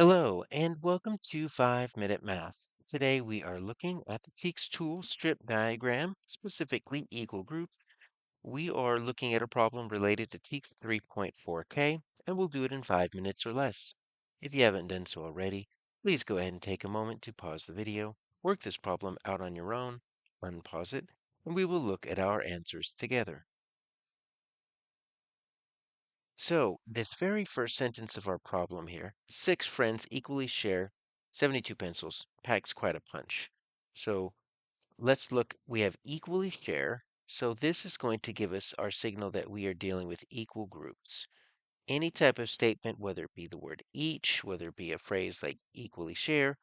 Hello, and welcome to 5 Minute Math. Today we are looking at the TEKS tool strip diagram, specifically equal groups. We are looking at a problem related to TEKS 3.4K, and we'll do it in 5 minutes or less. If you haven't done so already, please go ahead and take a moment to pause the video, work this problem out on your own, unpause it, and we will look at our answers together. So, this very first sentence of our problem here, 6 friends equally share 72 pencils, packs quite a punch. So, let's look, we have equally share. So, this is going to give us our signal that we are dealing with equal groups. Any type of statement, whether it be the word each, whether it be a phrase like equally share,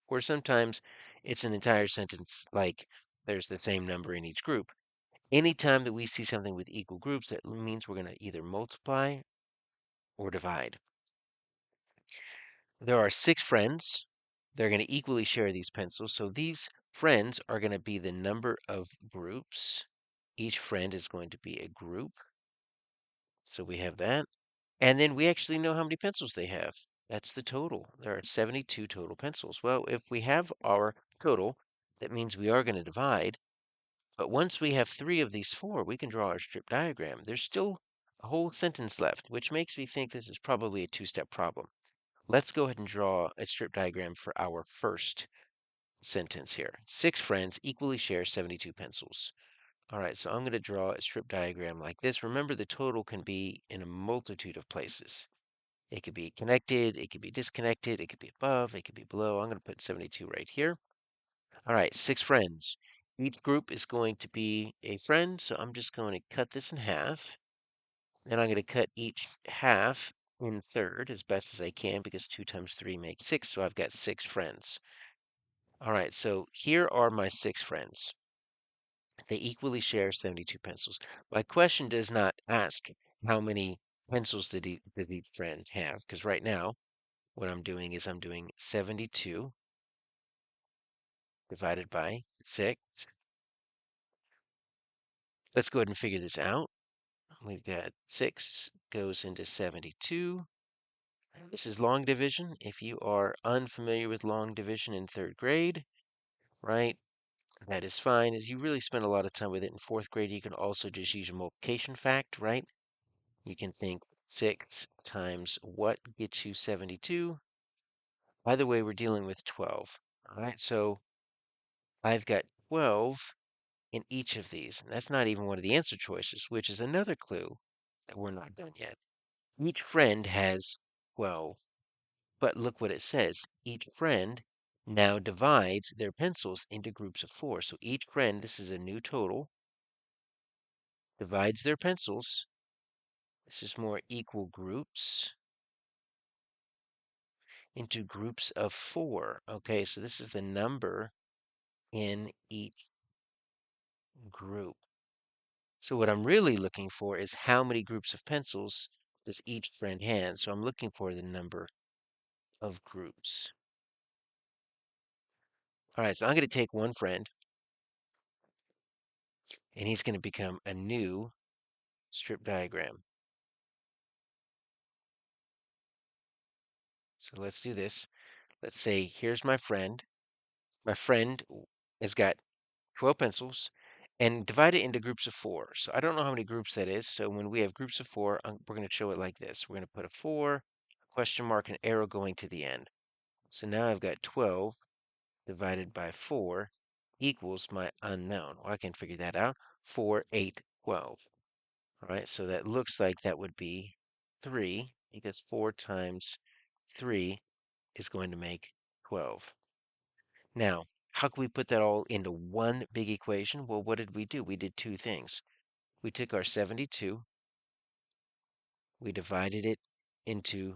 or sometimes it's an entire sentence like there's the same number in each group. Anytime that we see something with equal groups, that means we're going to either multiply or divide. There are 6 friends. They're going to equally share these pencils. So these friends are going to be the number of groups. Each friend is going to be a group. So we have that. And then we actually know how many pencils they have. That's the total. There are 72 total pencils. Well, if we have our total, that means we are going to divide. But once we have 3 of these 4, we can draw our strip diagram. There's still a whole sentence left, which makes me think this is probably a two-step problem. Let's go ahead and draw a strip diagram for our first sentence here. 6 friends equally share 72 pencils. All right, so I'm going to draw a strip diagram like this. Remember, the total can be in a multitude of places. It could be connected, it could be disconnected, it could be above, it could be below. I'm going to put 72 right here. All right, 6 friends. Each group is going to be a friend, so I'm just going to cut this in half. Then I'm going to cut each half in third as best as I can because 2 times 3 makes 6, so I've got 6 friends. All right, so here are my 6 friends. They equally share 72 pencils. My question does not ask how many pencils does each friend have, because right now what I'm doing is I'm doing 72 divided by 6. Let's go ahead and figure this out. We've got 6 goes into 72. This is long division. If you are unfamiliar with long division in 3rd grade, right, that is fine, as you really spend a lot of time with it in 4th grade. You can also just use your multiplication fact, right? You can think 6 times what gets you 72. By the way, we're dealing with 12. All right, so I've got 12 in each of these. And that's not even one of the answer choices, which is another clue that we're not done yet. Each friend has 12. But look what it says. Each friend now divides their pencils into groups of 4. So each friend, this is a new total, divides their pencils. This is more equal groups into groups of 4. Okay, so this is the number in each group. So what I'm really looking for is how many groups of pencils does each friend have. So I'm looking for the number of groups. All right, so I'm going to take one friend, and he's going to become a new strip diagram. So let's do this. Let's say here's my friend. My friend has got 12 pencils and divide it into groups of 4. So I don't know how many groups that is. So when we have groups of 4, we're going to show it like this. We're going to put a 4, question mark, and arrow going to the end. So now I've got 12 divided by 4 equals my unknown. Well, I can figure that out. 4, 8, 12. All right, so that looks like that would be 3 because 4 times 3 is going to make 12. Now, how can we put that all into one big equation? Well, what did we do? We did two things. We took our 72, we divided it into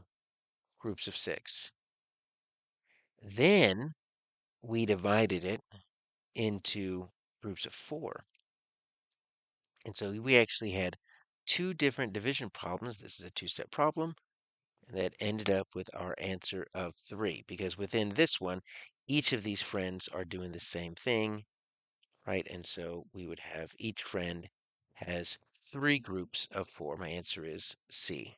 groups of 6. Then we divided it into groups of 4. And so we actually had two different division problems. This is a two-step problem that ended up with our answer of 3 because within this one, each of these friends are doing the same thing, right? And so we would have each friend has 3 groups of 4. My answer is C.